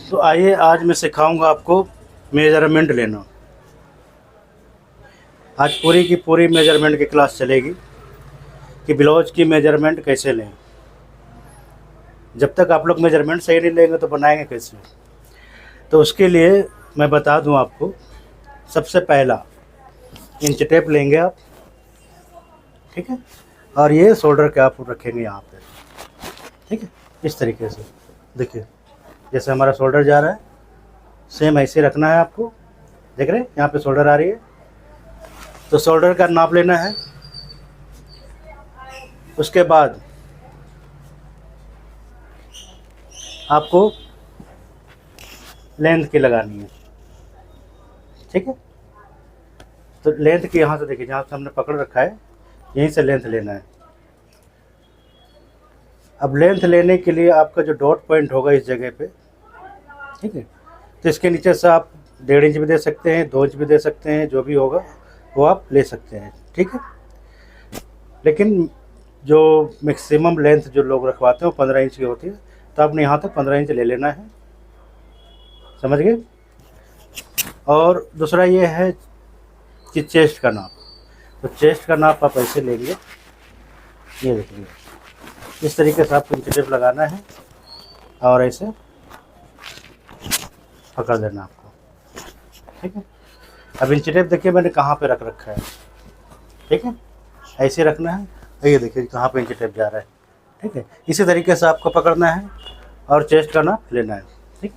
तो आइए आज मैं सिखाऊंगा आपको मेजरमेंट लेना। आज पूरी की पूरी मेजरमेंट की क्लास चलेगी कि ब्लाउज की मेजरमेंट कैसे लें। जब तक आप लोग मेजरमेंट सही नहीं लेंगे तो बनाएंगे कैसे। तो उसके लिए मैं बता दूं आपको, सबसे पहला इंच टेप लेंगे आप, ठीक है। और ये शोल्डर के आप रखेंगे यहाँ पे, ठीक है। इस तरीके से देखिए, जैसे हमारा शोल्डर जा रहा है सेम ऐसे रखना है आपको। देख रहे हैं यहाँ पे शोल्डर आ रही है, तो शोल्डर का नाप लेना है। उसके बाद आपको लेंथ की लगानी है, ठीक है। तो लेंथ की यहाँ से देखिए, जहाँ से हमने पकड़ रखा है यहीं से लेंथ लेना है। अब लेंथ लेने के लिए आपका जो डॉट पॉइंट होगा इस जगह पे, ठीक है, तो इसके नीचे से आप 1.5 इंच भी दे सकते हैं, 2 इंच भी दे सकते हैं, जो भी होगा वो आप ले सकते हैं, ठीक है। लेकिन जो मैक्सिमम लेंथ जो लोग रखवाते हैं वो 15 इंच की होती है, तो आपने यहाँ तक 15 इंच ले लेना है, समझ गए। और दूसरा ये है कि चेस्ट का नाप। तो चेस्ट का नाप आप ऐसे लेंगे, ये देखिए इस तरीके से आपको इंच टेप लगाना है और ऐसे पकड़ देना आपको, ठीक है। अब इंच टेप देखिए मैंने कहाँ पे रख रखा है, ठीक है, ऐसे रखना है। ये देखिए कहाँ पे इंच टेप जा रहा है, ठीक है। इसी तरीके से आपको पकड़ना है और चेस्ट का नाप लेना है, ठीक।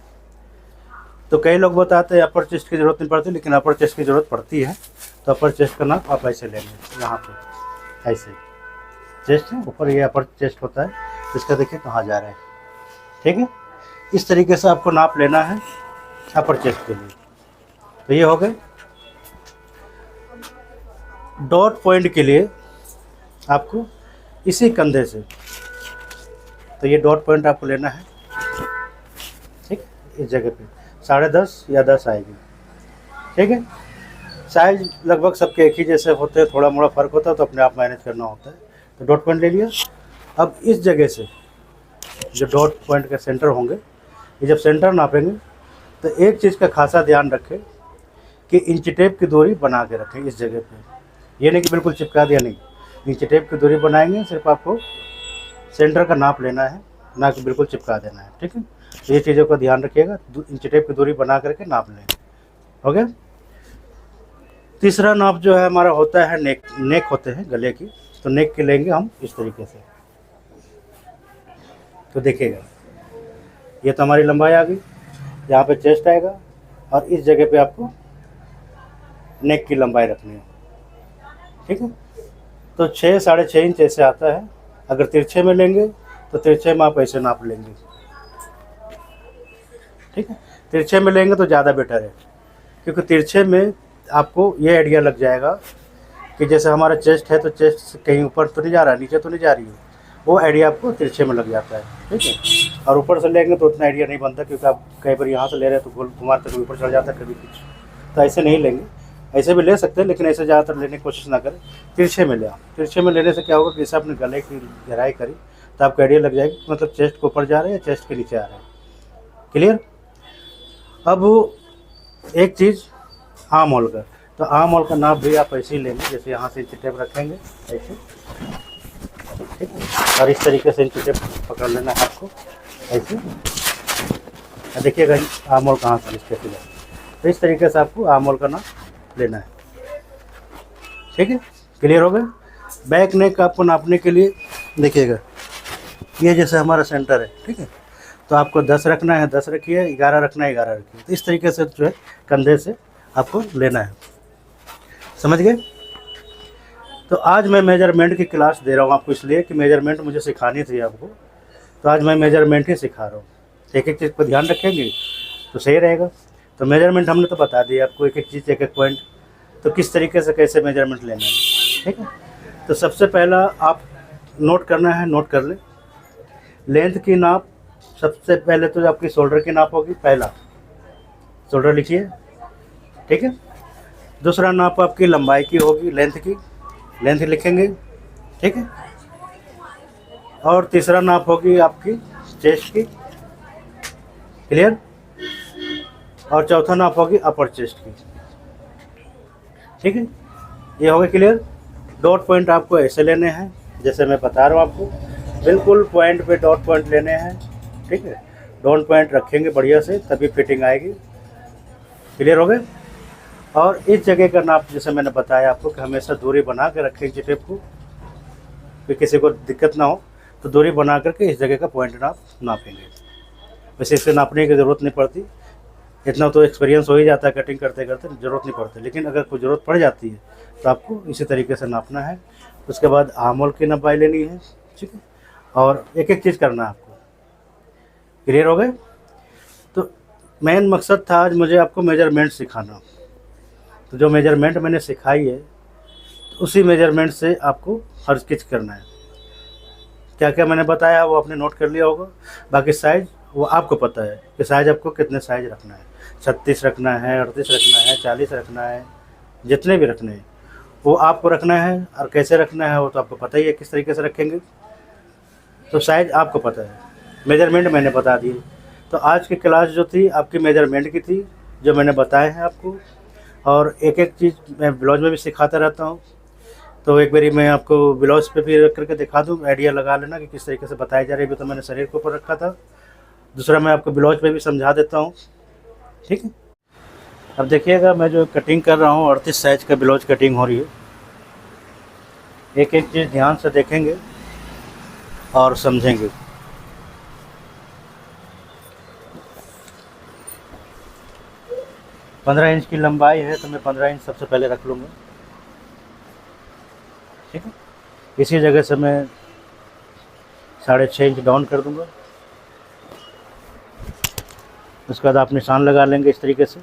तो कई लोग बताते हैं अपर चेस्ट की ज़रूरत नहीं पड़ती, लेकिन अपर चेस्ट की ज़रूरत पड़ती है। तो अपर चेस्ट का नाप आप ऐसे लेंगे, यहाँ पे ऐसे चेस्ट है ऊपर, ये अपर चेस्ट होता है, इसका देखिए कहाँ जा रहा है, ठीक है। इस तरीके से आपको नाप लेना है अपर चेस्ट के लिए। तो ये हो गए। डॉट पॉइंट के लिए आपको इसी कंधे से, तो ये डॉट पॉइंट आपको लेना है, ठीक। इस जगह पे 10.5 या 10 आएगी, ठीक है। साइज लगभग सबके एक ही जैसे होते हैं, थोड़ा मोड़ा फ़र्क होता है तो अपने आप मैनेज करना होता है। तो डॉट पॉइंट ले लिया। अब इस जगह से जो डॉट पॉइंट के सेंटर होंगे, ये जब सेंटर नापेंगे तो एक चीज़ का खासा ध्यान रखें कि इंच टेप की दूरी बना के रखें इस जगह पे। ये नहीं कि बिल्कुल चिपका दिया, नहीं, इंच टेप की दूरी बनाएंगे। सिर्फ आपको सेंटर का नाप लेना है, ना कि बिल्कुल चिपका देना है, ठीक है। तो ये चीज़ों का ध्यान रखिएगा, इंच टेप की दूरी बना करके नाप लें, हो गया। तीसरा नाप जो है हमारा होता है नेक होते हैं गले की। तो नेक के लेंगे हम इस तरीके से। तो देखिएगा ये तो हमारी लंबाई आ गई, यहाँ पे चेस्ट आएगा और इस जगह पे आपको नेक की लंबाई रखनी है, ठीक है। तो 6 साढ़े 6 इंच ऐसे आता है। अगर तिरछे में लेंगे तो तिरछे में आप ऐसे नाप लेंगे, ठीक है। तिरछे में लेंगे तो ज़्यादा बेटर है, क्योंकि तिरछे में आपको ये आइडिया लग जाएगा कि जैसे हमारा चेस्ट है तो चेस्ट कहीं ऊपर तो नहीं जा रहा है, नीचे तो नहीं जा रही है, वो आइडिया आपको तिरछे में लग जाता है, ठीक है। और ऊपर से लेंगे तो उतना आइडिया नहीं बनता, क्योंकि आप कई बार यहाँ से ले रहे हैं तो गोल घुमार तक ऊपर चढ़ जाता है कभी कुछ। तो ऐसे नहीं लेंगे, ऐसे भी ले सकते हैं, लेकिन ऐसे ज़्यादातर लेने की कोशिश ना करें। तिरछे में ले आप। तिरछे में लेने से क्या होगा कि जैसे आपने गले की गहराई करी तो आपको आइडिया लग जाएगी कि मतलब चेस्ट के ऊपर जा रहे हैं या चेस्ट के नीचे आ रहे हैं। क्लियर। अब एक चीज़ आर्म होल का। तो आर्म होल का नाप भी आप ऐसे ही लेंगे, जैसे यहाँ से इंच टेप रखेंगे ऐसे, ठीक है। और इस तरीके से इंच टेप पकड़ लेना है आपको ऐसे। देखिएगा आर्म होल कहाँ से इसके सिला। तो इस तरीके से आपको आर्म होल का नाप लेना है, ठीक है। क्लियर हो गया। बैक नेक आपको नापने के लिए देखिएगा, ये जैसे हमारा सेंटर है, ठीक है, तो आपको 10 रखना है 10 रखिए, 11 रखना है 11 रखिए। तो इस तरीके से जो है कंधे से आपको लेना है, समझ गए। तो आज मैं मेजरमेंट की क्लास दे रहा हूँ आपको, इसलिए कि मेजरमेंट मुझे सिखानी थी आपको, तो आज मैं मेजरमेंट ही सिखा रहा हूँ। एक एक चीज़ पर ध्यान रखेंगे तो सही रहेगा। तो मेजरमेंट हमने तो बता दिया आपको, एक एक चीज़ एक एक पॉइंट, तो किस तरीके से कैसे मेजरमेंट लेना है, ठीक है। तो सबसे पहला आप नोट करना है, नोट कर लें लेंथ की नाप। सबसे पहले तो आपकी शोल्डर की नाप होगी, पहला शोल्डर लिखिए, ठीक है। दूसरा नाप आपकी लंबाई की होगी, लेंथ की, लेंथ लिखेंगे, ठीक है। और तीसरा नाप होगी आपकी चेस्ट की। क्लियर। और चौथा नाप होगी अपर चेस्ट की। ठीक है, ये हो गया क्लियर। डॉट पॉइंट आपको ऐसे लेने हैं जैसे मैं बता रहा हूँ आपको, बिल्कुल पॉइंट पे डॉट पॉइंट लेने हैं। ठीक है, डॉट पॉइंट रखेंगे बढ़िया से, तभी फिटिंग आएगी। क्लियर हो गए। और इस जगह का नाप जैसे मैंने बताया आपको कि हमेशा दूरी बना के रखें इंची टेप को, कि किसी को दिक्कत ना हो, तो दूरी बना करके इस जगह का पॉइंट नापेंगे। वैसे इससे नापने की ज़रूरत नहीं पड़ती, इतना तो एक्सपीरियंस हो ही जाता है कटिंग करते करते, ज़रूरत नहीं पड़ती। लेकिन अगर कोई ज़रूरत पड़ जाती है तो आपको इसी तरीके से नापना है। उसके बाद आर्म होल की नपाई लेनी है। ठीक है, और एक एक चीज़ करना है आपको। क्लियर हो गए। तो मेन मकसद था आज मुझे आपको मेजरमेंट सिखाना। तो जो मेजरमेंट मैंने सिखाई है तो उसी मेजरमेंट से आपको हर चीज़ करना है। क्या क्या मैंने बताया वो आपने नोट कर लिया होगा। बाकी साइज़ वो आपको पता है कि साइज़ आपको कितने साइज़ रखना है, 36 रखना है, 38 रखना है, 40 रखना है, जितने भी रखने हैं वो आपको रखना है। और कैसे रखना है वो तो आपको पता ही है, किस तरीके से रखेंगे। तो साइज़ आपको पता है, मेजरमेंट मैंने बता दिए। तो आज की क्लास जो थी आपकी मेजरमेंट की थी, जो मैंने बताए हैं आपको। और एक एक चीज़ मैं ब्लाउज में भी सिखाता रहता हूँ, तो एक बारी मैं आपको ब्लाउज पे भी रख करके दिखा दूँ, आइडिया लगा लेना कि किस तरीके से बताई जा रही है। अभी तो मैंने शरीर के ऊपर रखा था, दूसरा मैं आपको ब्लाउज पे भी समझा देता हूँ। ठीक है, अब देखिएगा मैं जो कटिंग कर रहा हूँ 38 साइज का ब्लाउज कटिंग हो रही है। एक एक चीज़ ध्यान से देखेंगे और समझेंगे। पंद्रह इंच की लंबाई है तो मैं 15 इंच सबसे पहले रख लूँगा। ठीक है, इसी जगह से मैं 6.5 इंच डाउन कर दूँगा। उसके बाद आप निशान लगा लेंगे इस तरीके से।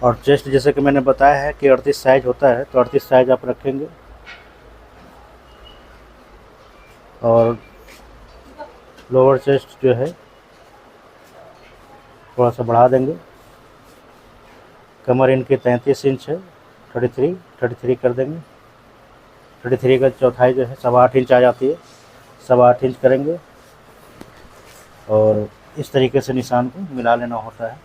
और चेस्ट जैसे कि मैंने बताया है कि 38 साइज होता है, तो 38 साइज आप रखेंगे। और लोअर चेस्ट जो है थोड़ा सा बढ़ा देंगे। कमर इनकी 33 इंच है, 33 कर देंगे। 33 का चौथाई जो है 8.25 इंच आ जाती है, 8.25 इंच करेंगे। और इस तरीके से निशान को मिला लेना होता है,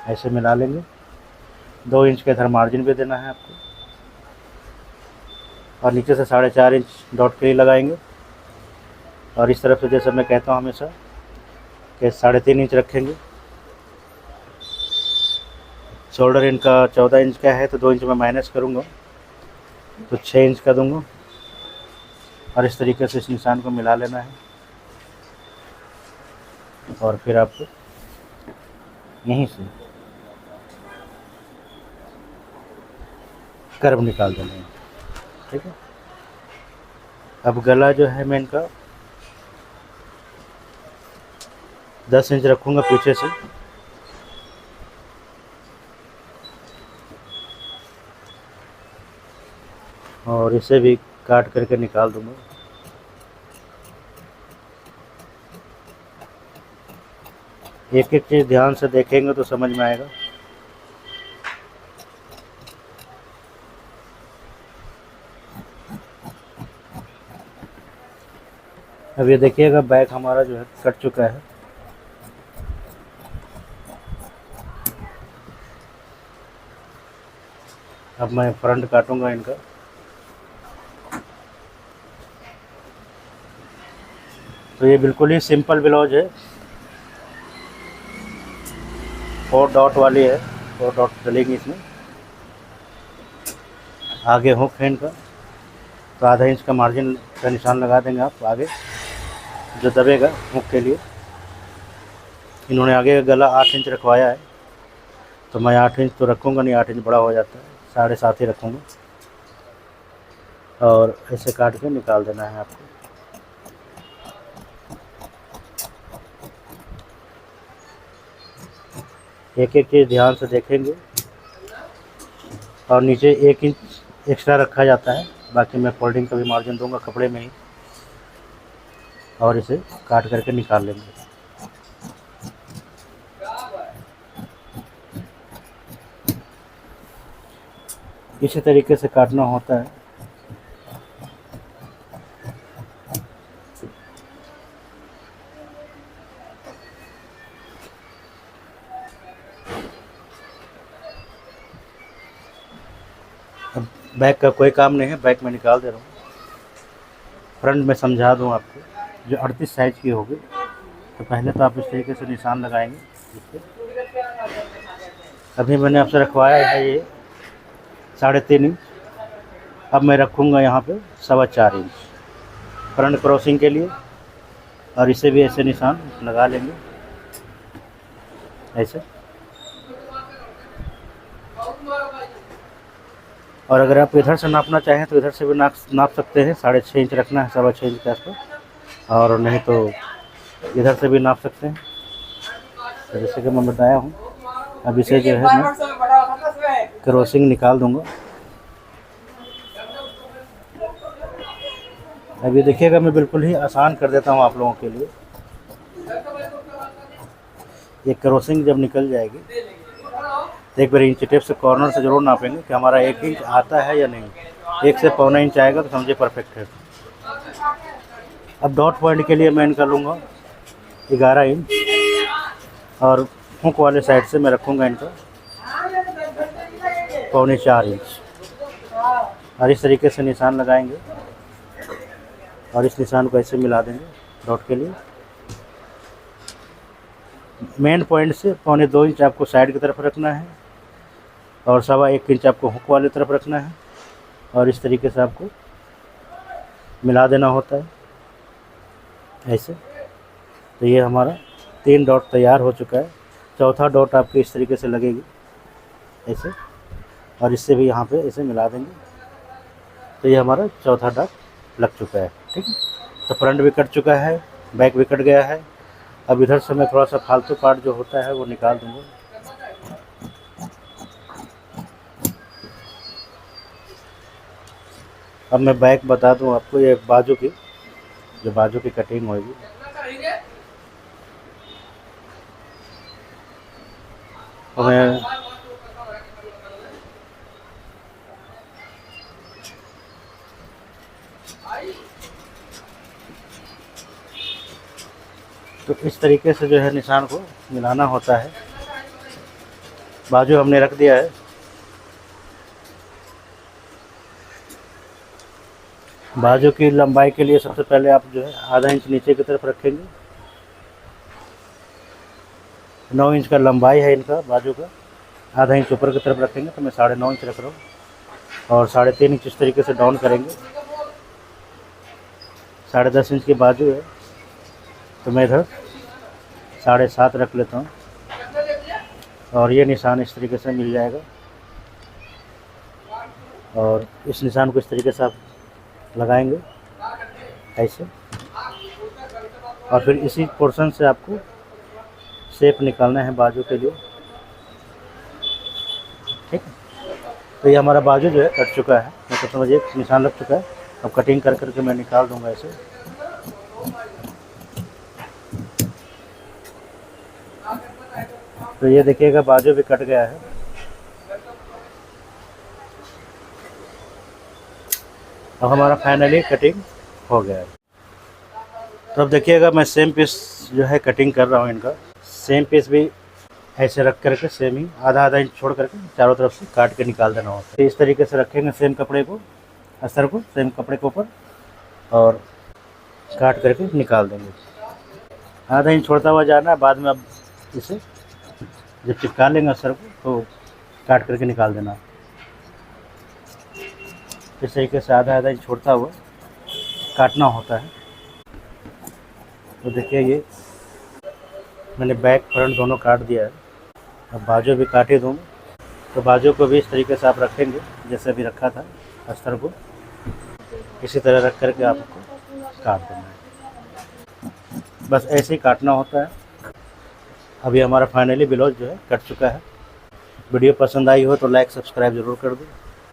ऐसे मिला लेंगे। 2 इंच का इधर मार्जिन भी देना है आपको। और नीचे से 4.5 इंच डॉट के लिए लगाएंगे। और इस तरफ से जैसे मैं कहता हूँ हमेशा कि 3.5 इंच रखेंगे। शोल्डर इनका 14 इंच का है तो 2 इंच में माइनस करूँगा तो 6 इंच का दूँगा। और इस तरीके से इस निशान को मिला लेना है। और फिर आपको यहीं से कर्व निकाल देना है। ठीक है, अब गला जो है मैं इनका 10 इंच रखूँगा पीछे से। और इसे भी काट करके निकाल दूँगा। एक एक चीज़ ध्यान से देखेंगे तो समझ में आएगा। अब ये देखिएगा बैक हमारा जो है कट चुका है। अब मैं फ्रंट काटूंगा इनका। तो ये बिल्कुल ही सिंपल ब्लाउज है, 4 डॉट वाली है, 4 डॉट डलेंगी इसमें। आगे हुक है इनका, तो आधा इंच का मार्जिन का निशान लगा देंगे आप आगे जो दबेगा हुक के लिए। इन्होंने आगे गला 8 इंच रखवाया है, तो मैं 8 इंच तो रखूँगा नहीं, 8 इंच बड़ा हो जाता है, 7.5 ही रखूँगा। और ऐसे काट के निकाल देना है आपको। एक एक चीज़ ध्यान से देखेंगे। और नीचे 1 इंच एक्स्ट्रा रखा जाता है, बाकी मैं फोल्डिंग का भी मार्जिन दूंगा कपड़े में ही। और इसे काट करके निकाल लेंगे। इसी तरीके से काटना होता है। अब बैक का कोई काम नहीं है, बैक में निकाल दे रहा हूँ। फ्रंट में समझा दूँ आपको, जो 38 साइज़ की होगी तो पहले तो आप इस तरीके से निशान लगाएंगे इस पे। अभी मैंने आपसे रखवाया है ये 3.5 इंच, अब मैं रखूँगा यहाँ पे 4.25 इंच फ्रंट क्रॉसिंग के लिए, और इसे भी ऐसे निशान लगा लेंगे ऐसे। और अगर आप इधर से नापना चाहें तो इधर से भी नाप सकते हैं, 6.5 इंच रखना है, 6.25 इंच के आसपास, और नहीं तो इधर से भी नाप सकते हैं। तो जैसे कि मैं बताया हूँ, अब इसे जो है मैं क्रॉसिंग निकाल दूंगा। अब ये देखिएगा, मैं बिल्कुल ही आसान कर देता हूँ आप लोगों के लिए। ये क्रॉसिंग जब निकल जाएगी तो एक बार इंच टेप से कॉर्नर से ज़रूर नापेंगे कि हमारा 1 इंच आता है या नहीं। 1 से 1.25 इंच आएगा तो समझिए परफेक्ट है। अब डॉट पॉइंट के लिए मैं इनका लूँगा 11 इंच, और हुक वाले साइड से मैं रखूँगा इनका 3.25 इंच, और इस तरीके से निशान लगाएंगे और इस निशान को ऐसे मिला देंगे डॉट के लिए। मेन पॉइंट से 2.25 इंच आपको साइड की तरफ रखना है, और 1.25 इंच आपको हुक वाली तरफ रखना है, और इस तरीके से आपको मिला देना होता है ऐसे। तो ये हमारा 3 डॉट तैयार हो चुका है। चौथा डॉट आपके इस तरीके से लगेगी ऐसे, और इससे भी यहाँ पे ऐसे मिला देंगे। तो ये हमारा चौथा डॉट लग चुका है, ठीक है। तो फ्रंट भी कट चुका है, बैक भी कट गया है। अब इधर से मैं थोड़ा सा फालतू पार्ट जो होता है वो निकाल दूँगा। अब मैं बैक बता दूँ आपको, ये बाजू की जो बाजू की कटिंग होगी, तो मैं तो इस तरीके से जो है निशान को मिलाना होता है। बाजू हमने रख दिया है। बाजू की लंबाई के लिए सबसे पहले आप जो है आधा इंच नीचे की तरफ रखेंगे। 9 इंच का लंबाई है इनका बाजू का, आधा इंच ऊपर की तरफ रखेंगे तो मैं 9.5 इंच रख रहा हूँ, और 3.5 इंच इस तरीके से डाउन करेंगे। 10.5 इंच की बाजू है तो मैं इधर 7.5 रख लेता हूँ, और ये निशान इस तरीके से मिल जाएगा। और इस निशान को इस तरीके से आप लगाएंगे ऐसे, और फिर इसी पोर्शन से आपको शेप निकालना है बाजू के लिए, ठीक है। तो ये हमारा बाजू जो है कट चुका है, मतलब समझिए निशान लग चुका है। अब कटिंग कर करके मैं निकाल दूंगा ऐसे। तो ये देखिएगा बाजू भी कट गया है। अब हमारा फाइनली कटिंग हो गया है। तो अब देखिएगा मैं सेम पीस जो है कटिंग कर रहा हूँ इनका। सेम पीस भी ऐसे रख करके सेम ही आधा इंच छोड़ करके चारों तरफ से काट के निकाल देना होता है। तो इस तरीके से रखेंगे सेम कपड़े को, अस्तर को सेम कपड़े के ऊपर, और काट करके निकाल देंगे। आधा इंच छोड़ता हुआ जाना है, बाद में अब इसे जब चिपका लेंगे अस्तर को तो काट करके निकाल देना। इस तरीके से आधा इंच छोड़ता हुआ काटना होता है। तो देखिए ये मैंने बैक फ्रंट दोनों काट दिया है। अब बाजू भी काटे दूँगा, तो बाजू को भी इस तरीके से आप रखेंगे जैसे अभी रखा था अस्तर को, इसी तरह रख करके आपको काट देना है। बस ऐसे ही काटना होता है। अभी हमारा फाइनली ब्लाउज जो है कट चुका है। वीडियो पसंद आई हो तो लाइक सब्सक्राइब ज़रूर कर दो।